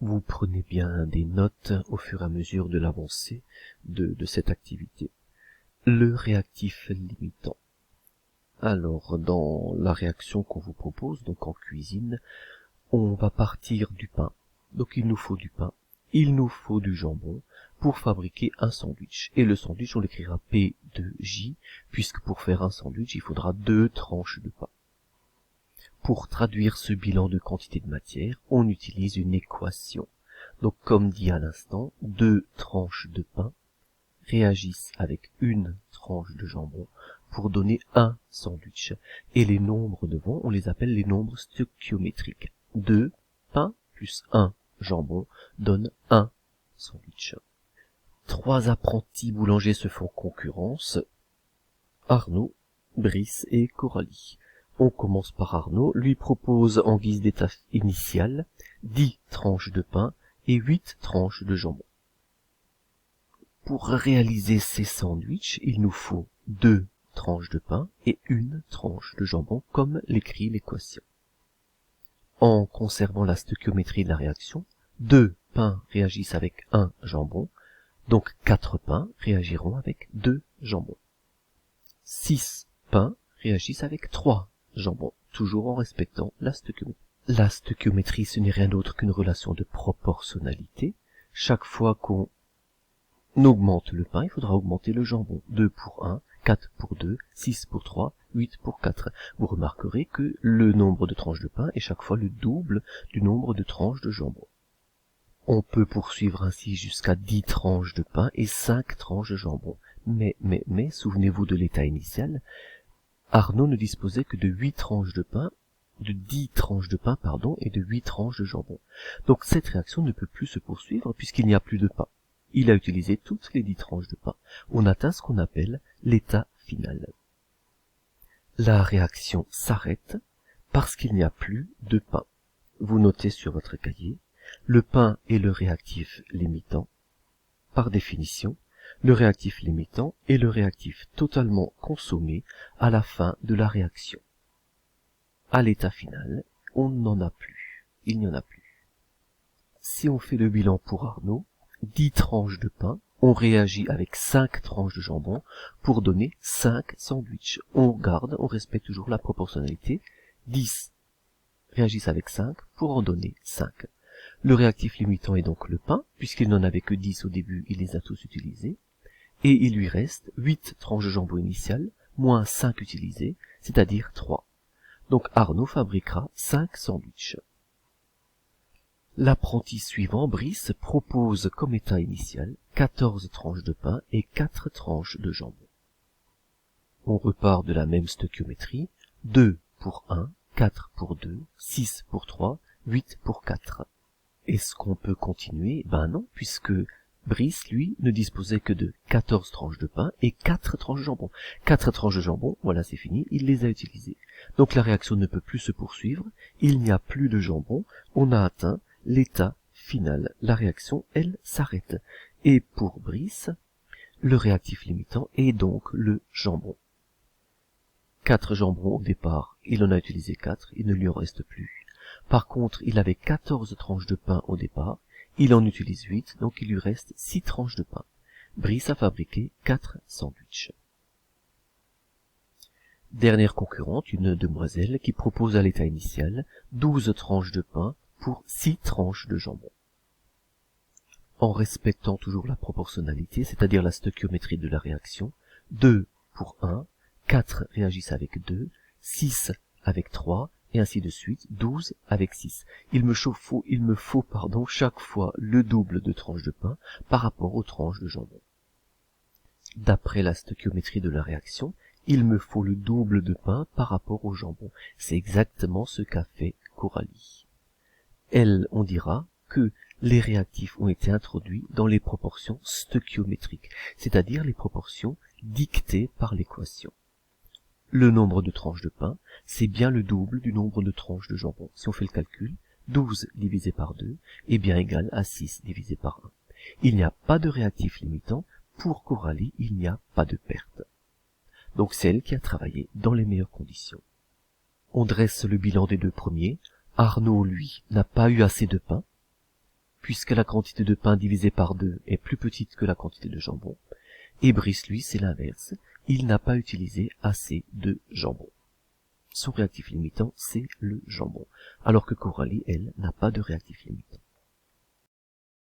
Vous prenez bien des notes au fur et à mesure de l'avancée de cette activité. Le réactif limitant. Alors, dans la réaction qu'on vous propose, donc en cuisine, on va partir du pain. Donc il nous faut du pain, il nous faut du jambon pour fabriquer un sandwich. Et le sandwich, on l'écrira P2J, puisque pour faire un sandwich, il faudra 2 tranches de pain. Pour traduire ce bilan de quantité de matière, on utilise une équation. Donc comme dit à l'instant, 2 tranches de pain réagissent avec une tranche de jambon pour donner un sandwich. Et les nombres devant, on les appelle les nombres stoichiométriques. 2 pain plus 1 jambon donne un sandwich. 3 apprentis boulangers se font concurrence. Arnaud, Brice et Coralie. On commence par Arnaud, lui propose en guise d'état initial 10 tranches de pain et 8 tranches de jambon. Pour réaliser ces sandwichs, il nous faut 2 tranches de pain et 1 tranche de jambon, comme l'écrit l'équation. En conservant la stoichiométrie de la réaction, 2 pains réagissent avec 1 jambon, donc 4 pains réagiront avec 2 jambons. 6 pains réagissent avec 3 jambons, toujours en respectant la stoichiométrie. La stoichiométrie, ce n'est rien d'autre qu'une relation de proportionnalité. Chaque fois qu'on augmente le pain, il faudra augmenter le jambon. 2 pour 1, 4 pour 2, 6 pour 3, 8 pour 4. Vous remarquerez que le nombre de tranches de pain est chaque fois le double du nombre de tranches de jambon. On peut poursuivre ainsi jusqu'à 10 tranches de pain et 5 tranches de jambon. Mais, souvenez-vous de l'état initial, Arnaud ne disposait que de 8 tranches de pain, de 10 tranches de pain, et de 8 tranches de jambon. Donc cette réaction ne peut plus se poursuivre puisqu'il n'y a plus de pain. Il a utilisé toutes les 10 tranches de pain. On atteint ce qu'on appelle l'état final. La réaction s'arrête parce qu'il n'y a plus de pain. Vous notez sur votre cahier, le pain est le réactif limitant. Par définition, le réactif limitant est le réactif totalement consommé à la fin de la réaction. À l'état final, on n'en a plus. Il n'y en a plus. Si on fait le bilan pour Arnaud, 10 tranches de pain, on réagit avec 5 tranches de jambon pour donner 5 sandwichs. On respecte toujours la proportionnalité. 10 réagissent avec 5 pour en donner 5. Le réactif limitant est donc le pain, puisqu'il n'en avait que 10 au début, il les a tous utilisés. Et il lui reste 8 tranches de jambon initiales, moins 5 utilisées, c'est-à-dire 3. Donc Arnaud fabriquera 5 sandwichs. L'apprenti suivant, Brice, propose comme état initial 14 tranches de pain et 4 tranches de jambon. On repart de la même stoichiométrie, 2 pour 1, 4 pour 2, 6 pour 3, 8 pour 4. Est-ce qu'on peut continuer? Ben non, puisque Brice, lui, ne disposait que de 14 tranches de pain et 4 tranches de jambon. 4 tranches de jambon, voilà, c'est fini, il les a utilisées. Donc la réaction ne peut plus se poursuivre, il n'y a plus de jambon, on a atteint l'état final. La réaction, elle, s'arrête. Et pour Brice, le réactif limitant est donc le jambon. 4 jambons au départ, il en a utilisé 4, il ne lui en reste plus. Par contre, il avait 14 tranches de pain au départ, il en utilise 8, donc il lui reste 6 tranches de pain. Brice a fabriqué 4 sandwichs. Dernière concurrente, une demoiselle qui propose à l'état initial 12 tranches de pain pour 6 tranches de jambon. En respectant toujours la proportionnalité, c'est-à-dire la stoichiométrie de la réaction, 2 pour 1, 4 réagissent avec 2, 6 avec 3, et ainsi de suite, 12 avec 6. Il me faut chaque fois le double de tranches de pain par rapport aux tranches de jambon. D'après la stoichiométrie de la réaction, il me faut le double de pain par rapport au jambon. C'est exactement ce qu'a fait Coralie. Elle, on dira que les réactifs ont été introduits dans les proportions stoichiométriques, c'est-à-dire les proportions dictées par l'équation. Le nombre de tranches de pain, c'est bien le double du nombre de tranches de jambon. Si on fait le calcul, 12 divisé par 2 est bien égal à 6 divisé par 1. Il n'y a pas de réactif limitant. Pour Coralie, il n'y a pas de perte. Donc c'est elle qui a travaillé dans les meilleures conditions. On dresse le bilan des deux premiers. Arnaud, lui, n'a pas eu assez de pain. puisque la quantité de pain divisée par 2 est plus petite que la quantité de jambon. Et Brice, lui, c'est l'inverse. Il n'a pas utilisé assez de jambon. Son réactif limitant, c'est le jambon. Alors que Coralie, elle, n'a pas de réactif limitant.